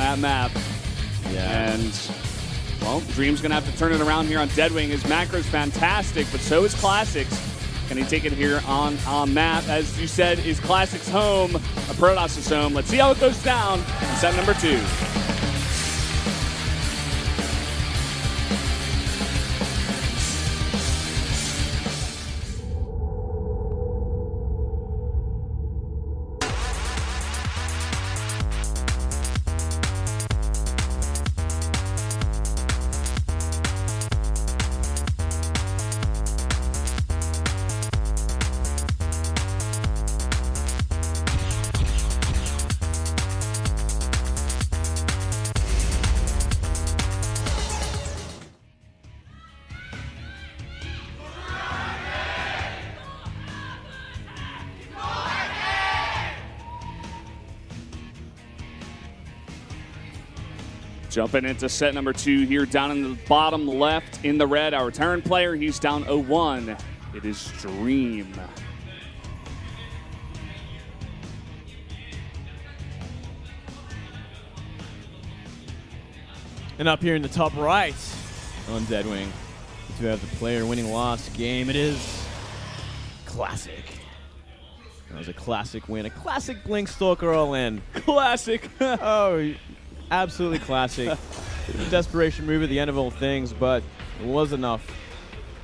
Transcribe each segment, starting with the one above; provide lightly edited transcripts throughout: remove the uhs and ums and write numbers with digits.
that map. Yeah. And, well, Dream's going to have to turn it around here on Deadwing. His macro's fantastic, but so is Classics. Can he take it here on map? As you said, is Classics home? A Protoss is home. Let's see how it goes down in set number 2. Jumping into set number 2 here, down in the bottom left in the red, our Terran player, he's down 0-1. It is Dream. And up here in the top right on Deadwing, we have the player winning last game. It is Classic. That was a classic win, a classic Blink Stalker all-in. Classic. Oh, absolutely classic. Desperation move at the end of all things, but it was enough.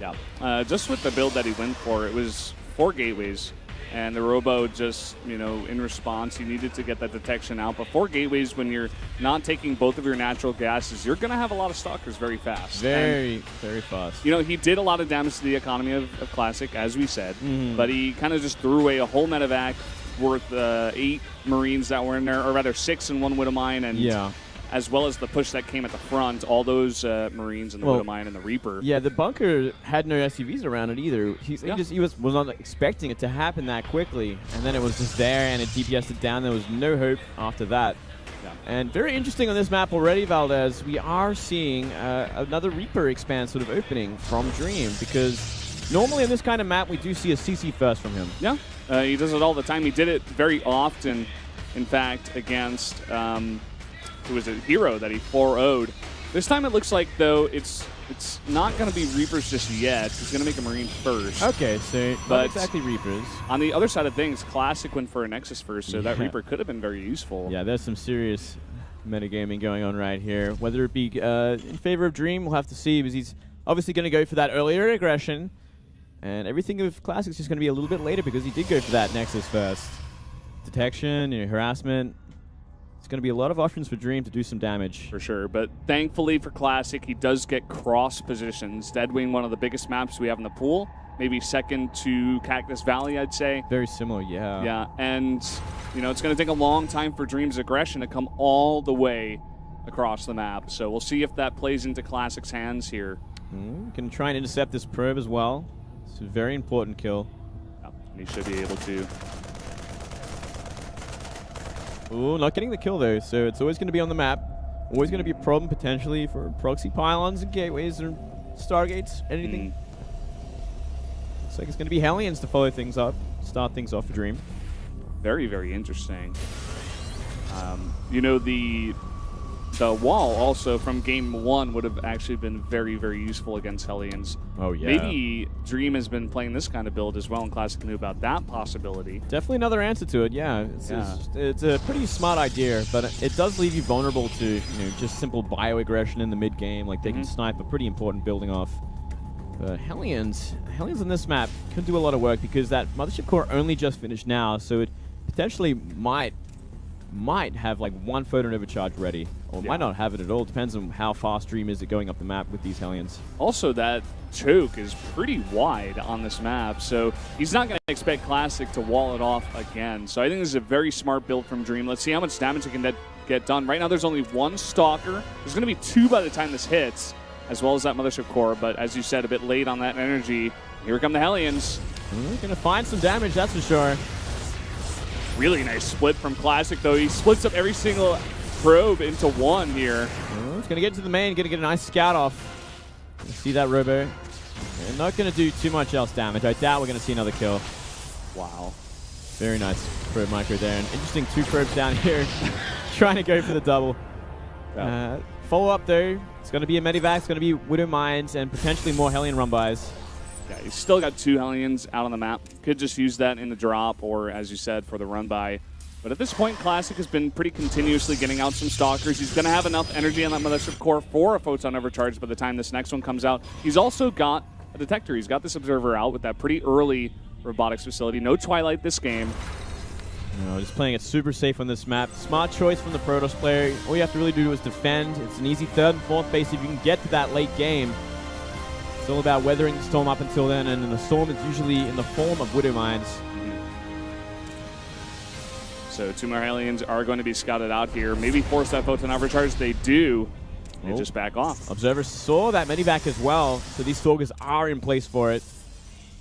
Yeah. Just with the build that he went for, it was 4 gateways. And the Robo just, you know, in response, he needed to get that detection out. But 4 gateways, when you're not taking both of your natural gases, you're going to have a lot of stalkers very fast. Very fast. You know, he did a lot of damage to the economy of Classic, as we said. But he kind of just threw away a whole medevac worth 8 Marines that were in there, or rather 6 and 1 Widowmine. And as well as the push that came at the front, all those Marines and the Widowmine and the Reaper. Yeah, the bunker had no SUVs around it either. He was not expecting it to happen that quickly, and then it was just there, and it DPS'd it down. There was no hope after that. Yeah. And very interesting on this map already, Valdez. We are seeing another Reaper expand sort of opening from Dream, because normally in this kind of map, we do see a CC first from him. Yeah, he does it all the time. He did it very often, in fact, against... it was a hero that he 4-0'd. This time it looks like, though, it's not going to be Reapers just yet. He's going to make a Marine first. Okay, so not exactly Reapers. On the other side of things, Classic went for a Nexus first, so that Reaper could have been very useful. Yeah, there's some serious metagaming going on right here. Whether it be in favor of Dream, we'll have to see, because he's obviously going to go for that earlier aggression. And everything of Classic's just going to be a little bit later, because he did go for that Nexus first. Detection, harassment. It's going to be a lot of options for Dream to do some damage. For sure, but thankfully for Classic, he does get cross positions. Deadwing, one of the biggest maps we have in the pool. Maybe second to Cactus Valley, I'd say. Very similar, yeah. Yeah, and you know, it's going to take a long time for Dream's aggression to come all the way across the map. So we'll see if that plays into Classic's hands here. Can try and intercept this probe as well. It's a very important kill. Yeah, and he should be able to. Ooh, not getting the kill though, so it's always going to be on the map. Always going to be a problem potentially for proxy pylons and gateways or Stargates, anything. Looks like it's going to be Hellions to follow things up, start things off for Dream. Very, very interesting. You know, the wall also from game 1 would have actually been very, very useful against Hellions. Oh, yeah. Maybe Dream has been playing this kind of build as well, and Classic knew about that possibility. Definitely another answer to it, yeah. It's a pretty smart idea, but it does leave you vulnerable to just simple bio-aggression in the mid-game. Like, they can snipe a pretty important building off. But Hellions on this map could do a lot of work, because that Mothership Core only just finished now, so it potentially might have like 1 photon overcharge ready, or might not have it at all. Depends on how fast Dream is at going up the map with these Hellions. Also, that choke is pretty wide on this map, so he's not going to expect Classic to wall it off again. So I think this is a very smart build from Dream. Let's see how much damage he can get done. Right now there's only 1 Stalker. There's going to be 2 by the time this hits, as well as that Mothership Core, but as you said, a bit late on that energy. Here come the Hellions. We're going to find some damage, that's for sure. Really nice split from Classic, though. He splits up every single probe into 1 here. He's going to get to the main, going to get a nice scout off. See that Robo. They're not going to do too much else damage. I doubt we're going to see another kill. Wow. Very nice probe micro there. And interesting 2 probes down here trying to go for the double. Follow up though, it's going to be a Medivac, it's going to be Widow Mines, and potentially more Hellion run bys. Yeah, he's still got 2 Hellions out on the map. Could just use that in the drop or, as you said, for the run by. But at this point, Classic has been pretty continuously getting out some Stalkers. He's going to have enough energy on that Mothership Core for a Photon Overcharge by the time this next one comes out. He's also got a Detector. He's got this Observer out with that pretty early Robotics facility. No Twilight this game. No, just playing it super safe on this map. Smart choice from the Protoss player. All you have to really do is defend. It's an easy 3rd and 4th base if you can get to that late game. It's all about weathering the storm up until then, and the storm is usually in the form of Widow Mines. So 2 more Hellions are going to be scouted out here. Maybe force that Photon Overcharge. They do. They just back off. Observer saw that Medivac as well, so these Stalkers are in place for it.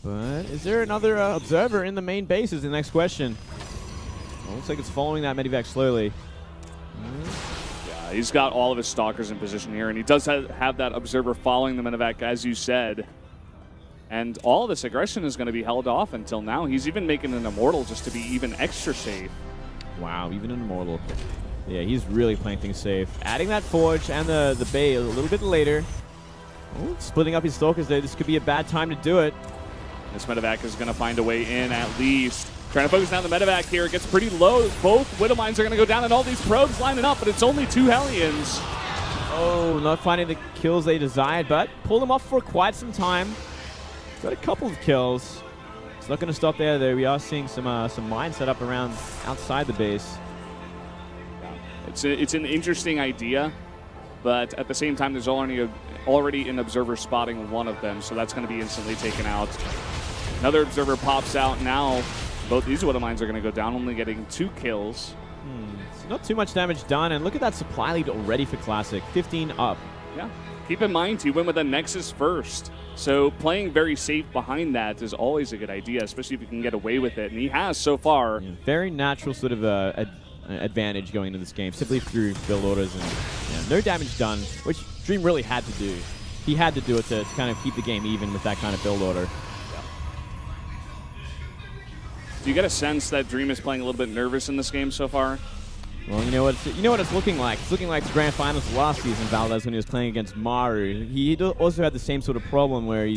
But is there another Observer in the main base is the next question. Well, looks like it's following that Medivac slowly. Yeah, he's got all of his Stalkers in position here, and he does have that Observer following the Medivac, as you said. And all of this aggression is going to be held off until now. He's even making an Immortal just to be even extra safe. Wow, even an Immortal. Yeah, he's really playing things safe. Adding that Forge and the Bay a little bit later. Oh, splitting up his Stalkers there. This could be a bad time to do it. This Medivac is going to find a way in at least. Trying to focus down the Medivac here. It gets pretty low. Both Widow Mines are going to go down, and all these probes lining up, but it's only 2 Hellions. Oh, not finding the kills they desired, but pull them off for quite some time. Got a couple of kills. It's not going to stop there, though. We are seeing some mines set up around outside the base. It's an interesting idea, but at the same time, there's already an Observer spotting one of them, so that's going to be instantly taken out. Another Observer pops out now. Both these Widow Mines are going to go down, only getting 2 kills. So not too much damage done, and look at that supply lead already for Classic. 15 up. Yeah. Keep in mind, he went with a Nexus first. So playing very safe behind that is always a good idea, especially if you can get away with it. And he has so far. Yeah, very natural sort of advantage going into this game, simply through build orders and no damage done, which Dream really had to do. He had to do it to kind of keep the game even with that kind of build order. Do you get a sense that Dream is playing a little bit nervous in this game so far? Well, you know what it's looking like. It's looking like the Grand Finals last season, Valdez, when he was playing against Maru. He also had the same sort of problem where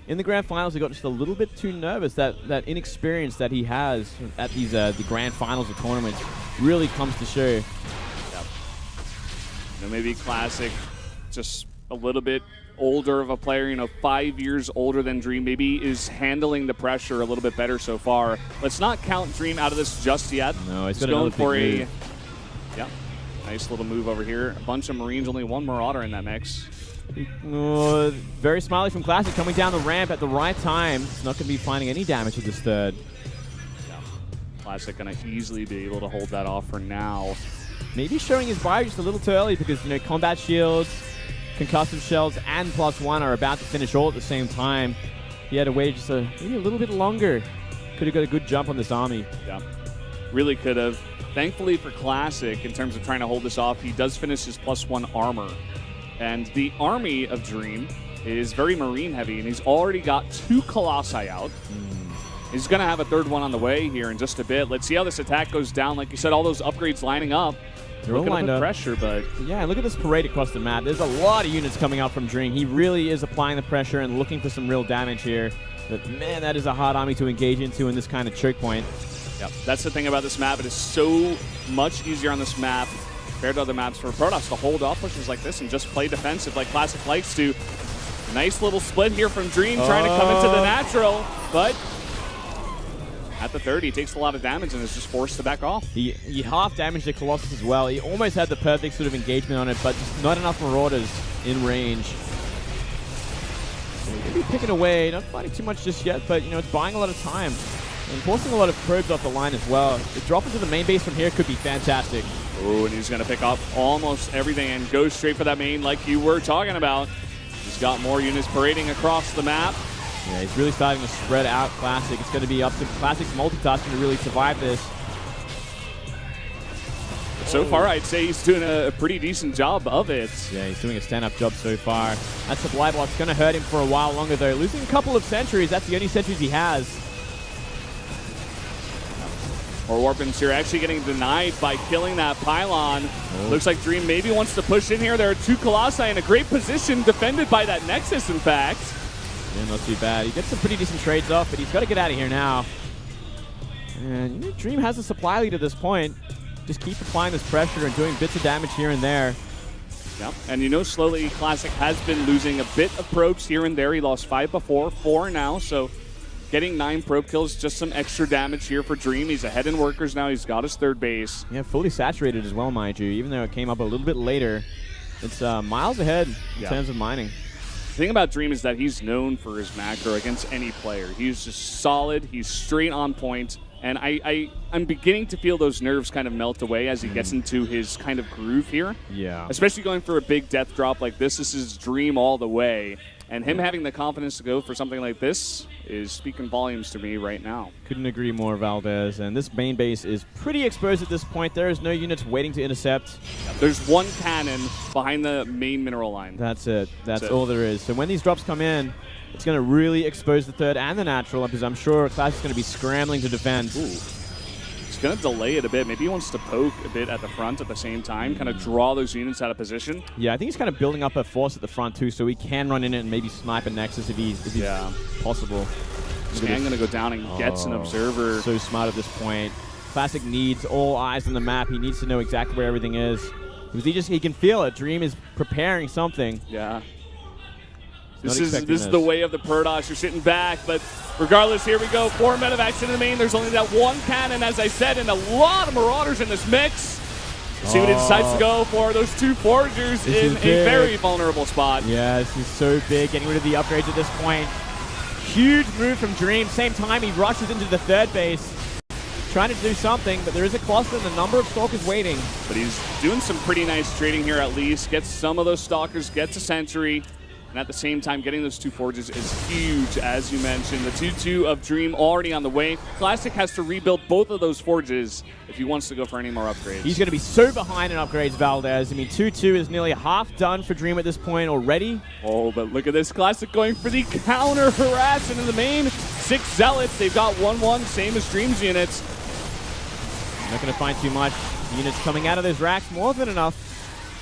in the Grand Finals, he got just a little bit too nervous. That inexperience that he has at these the Grand Finals of tournaments really comes to show. Yep. Maybe Classic, just a little bit older of a player, 5 years older than Dream, maybe is handling the pressure a little bit better so far. Let's not count Dream out of this just yet. No, he's going for a nice little move over here. A bunch of Marines, only 1 Marauder in that mix. Very smiley from Classic, coming down the ramp at the right time. It's not going to be finding any damage with this 3rd. Yeah. Classic going to easily be able to hold that off for now. Maybe showing his bio just a little too early because, combat shields, concussive shells, and +1 are about to finish all at the same time. He had to wait just maybe a little bit longer. Could have got a good jump on this army. Yeah, really could have. Thankfully for Classic, in terms of trying to hold this off, he does finish his +1 armor. And the army of Dream is very Marine heavy, and he's already got 2 Colossi out. He's going to have a 3rd one on the way here in just a bit. Let's see how this attack goes down. Like you said, all those upgrades lining up. They're all lined up. Pressure, but yeah, look at this parade across the map. There's a lot of units coming out from Dream. He really is applying the pressure and looking for some real damage here. But man, that is a hard army to engage into in this kind of choke point. Yep, that's the thing about this map. It is so much easier on this map compared to other maps for Protoss to hold off pushes like this and just play defensive like Classic likes to. Nice little split here from Dream, trying to come into the natural, but at the 30, he takes a lot of damage and is just forced to back off. He half damaged the Colossus as well. He almost had the perfect sort of engagement on it, but just not enough Marauders in range. So he's going to be picking away, not fighting too much just yet, but it's buying a lot of time. And forcing a lot of probes off the line as well. The drop into the main base from here could be fantastic. Oh, and he's going to pick up almost everything and go straight for that main like you were talking about. He's got more units parading across the map. Yeah, he's really starting to spread out Classic. It's going to be up to Classic's multitasking to really survive this. So far, I'd say he's doing a pretty decent job of it. Yeah, he's doing a stand-up job so far. That supply block's going to hurt him for a while longer, though. Losing a couple of sentries, that's the only sentries he has. Or Warpins here actually getting denied by killing that pylon. Looks like Dream maybe wants to push in here. There are two Colossi in a great position, defended by that Nexus, in fact. Yeah, not too bad. He gets some pretty decent trades off, but he's got to get out of here now. And you know, Dream has a supply lead at this point. Just keep applying this pressure and doing bits of damage here and there. Yep, and you know slowly Classic has been losing a bit of probes here and there. He lost 5 before, 4 now, so getting 9 probe kills, just some extra damage here for Dream. He's ahead in workers now. He's got his third base. Yeah, fully saturated as well, mind you. Even though it came up a little bit later, it's miles ahead in terms of mining. The thing about Dream is that he's known for his macro against any player. He's just solid. He's straight on point. And I'm beginning to feel those nerves kind of melt away as he gets into his kind of groove here. Yeah. Especially going for a big death drop like this. This is Dream all the way. And him having the confidence to go for something like this is speaking volumes to me right now. Couldn't agree more, Valdez. And this main base is pretty exposed at this point. There is no units waiting to intercept. There's one cannon behind the main mineral line. That's it. That's all there is. So when these drops come in, it's going to really expose the third and the natural, because I'm sure Classic's going to be scrambling to defend. Ooh. He's going to delay it a bit. Maybe he wants to poke a bit at the front at the same time, kind of draw those units out of position. Yeah, I think he's kind of building up a force at the front, too, so he can run in it and maybe snipe a Nexus if he's possible. Scan going to go down and gets an observer. So smart at this point. Classic needs all eyes on the map. He needs to know exactly where everything is. Because he can feel it. Dream is preparing something. Yeah. This is the way of the Protoss. You're sitting back, but regardless, here we go. 4 men of action in the main. There's only that one cannon, as I said, and a lot of Marauders in this mix. See what he decides to go for. Those 2 Foragers in a very vulnerable spot. Yeah, this is so big. Getting rid of the upgrades at this point. Huge move from Dream. Same time, he rushes into the third base. Trying to do something, but there is a cluster and the number of Stalkers waiting. But he's doing some pretty nice trading here at least. Gets some of those Stalkers, gets a Sentry. And at the same time, getting those 2 Forges is huge, as you mentioned. The 2-2 of Dream already on the way. Classic has to rebuild both of those Forges if he wants to go for any more upgrades. He's going to be so behind in upgrades, Valdez. I mean, 2-2 is nearly half done for Dream at this point already. Oh, but look at this. Classic going for the counter harassment in the main. 6 Zealots. They've got 1-1, same as Dream's units. Not going to find too much. Units coming out of those racks, more than enough.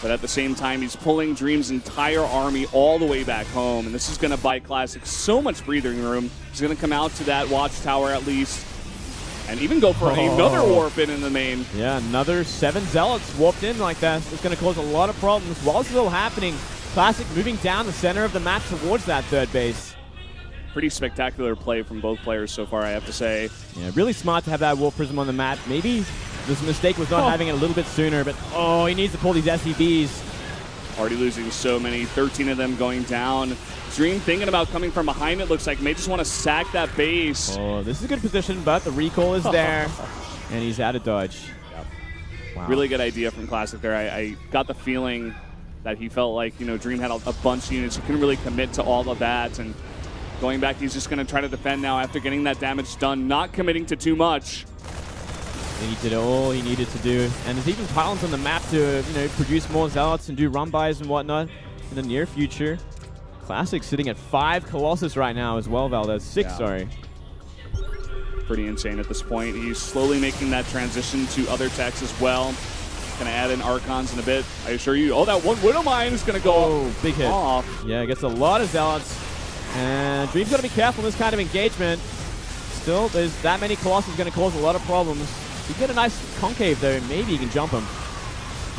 But at the same time, he's pulling Dream's entire army all the way back home. And this is going to buy Classic so much breathing room. He's going to come out to that watchtower at least. And even go for another warp in the main. Yeah, another 7 Zealots warped in like that. It's going to cause a lot of problems. While this is all happening, Classic moving down the center of the map towards that third base. Pretty spectacular play from both players so far, I have to say. Yeah, really smart to have that Warp Prism on the map. Maybe this mistake was not having it a little bit sooner, but he needs to pull these SCVs. Already losing so many, 13 of them going down. Dream thinking about coming from behind, it looks like. May just want to sack that base. Oh, this is a good position, but the recall is there, and he's out of dodge. Yep. Wow. Really good idea from Classic there. I got the feeling that he felt like, Dream had a bunch of units. He couldn't really commit to all of that, and going back, he's just going to try to defend now after getting that damage done, not committing to too much. He did all he needed to do. And there's even pylons on the map to, produce more Zealots and do run-bys and whatnot in the near future. Classic sitting at 5 Colossus right now as well, Valdez. 6, sorry. Pretty insane at this point. He's slowly making that transition to other techs as well. Going to add in Archons in a bit. I assure you, that one Widow Mine is going to go big hit off. Yeah, gets a lot of Zealots. And Dream's got to be careful in this kind of engagement. Still, there's that many Colossus going to cause a lot of problems. You get a nice concave though, maybe you can jump him.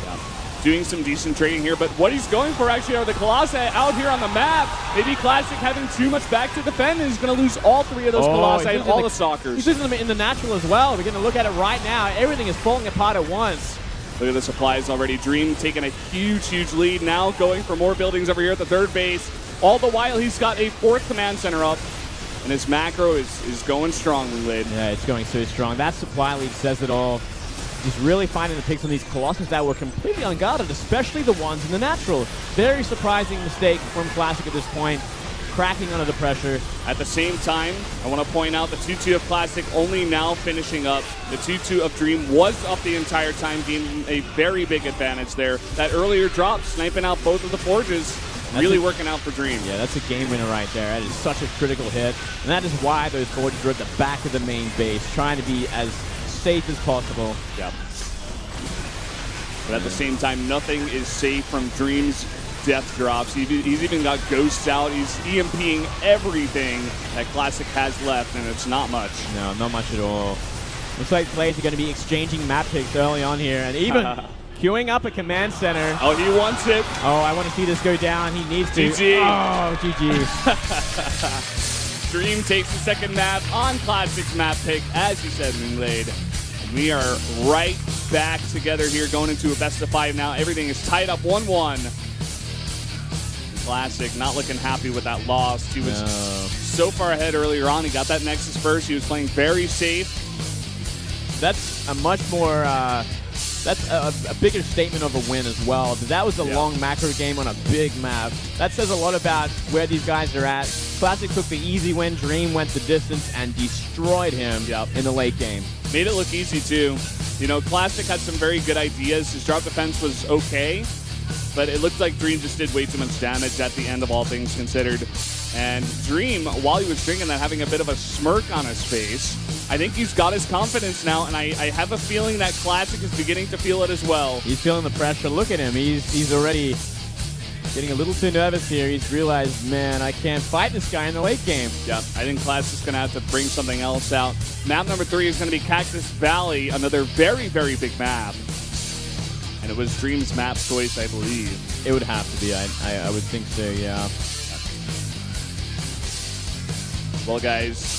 Yeah. Doing some decent trading here, but what he's going for actually are the Colossi out here on the map. Maybe Classic having too much back to defend, and he's going to lose all 3 of those Colossi and all the Stalkers. He's losing them in the natural as well. We're going to look at it right now. Everything is falling apart at once. Look at the supplies already. Dream taking a huge lead. Now going for more buildings over here at the third base. All the while, he's got a 4th command center up. And his macro is going strongly, Lid. Yeah, it's going so strong. That supply lead says it all. He's really finding the picks on these Colossus that were completely unguarded, especially the ones in the natural. Very surprising mistake from Classic at this point. Cracking under the pressure. At the same time, I want to point out the 2-2 of Classic only now finishing up. The 2-2 of Dream was up the entire time, gaining a very big advantage there. That earlier drop, sniping out both of the Forges. Really working out for Dream. Yeah, that's a game winner right there. That is such a critical hit. And that is why those Forges are at the back of the main base, trying to be as safe as possible. Yep. But at the same time, nothing is safe from Dream's death drops. He's even got ghosts out. He's EMPing everything that Classic has left, and it's not much. No, not much at all. Looks like players are going to be exchanging map picks early on here, and even queuing up a command center. Oh, he wants it. Oh, I want to see this go down. He needs to. GG. Oh, GG. Dream takes the second map on Classic's map pick, as you said, Moonglade. We are right back together here, going into a best of 5 now. Everything is tied up 1-1. Classic not looking happy with that loss. He was so far ahead earlier on. He got that Nexus first. He was playing very safe. That's a much more, that's a bigger statement of a win as well. That was a long macro game on a big map. That says a lot about where these guys are at. Classic took the easy win. Dream went the distance and destroyed him in the late game. Made it look easy, too. You know, Classic had some very good ideas. His drop defense was okay, but it looked like Dream just did way too much damage at the end of all things considered. And Dream, while he was drinking that, having a bit of a smirk on his face. I think he's got his confidence now, and I have a feeling that Classic is beginning to feel it as well. He's feeling the pressure. Look at him. He's already getting a little too nervous here. He's realized, man, I can't fight this guy in the late game. Yeah, I think Classic's going to have to bring something else out. Map number 3 is going to be Cactus Valley, another very, very big map. And it was Dream's map choice, I believe. It would have to be. I would think so, yeah. Well, guys,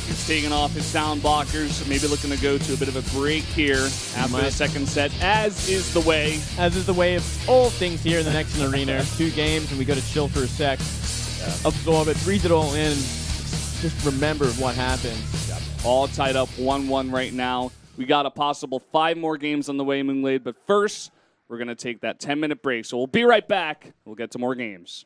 he's taking off his sound blockers, maybe looking to go to a bit of a break here after the second set, as is the way. As is the way of all things here in the next arena. 2 games, and we got to chill for a sec, absorb it, breathe it all in, just remember what happened. All tied up 1-1 right now. We got a possible 5 more games on the way, Moonglade, but first, we're going to take that 10-minute break. So we'll be right back. We'll get to more games.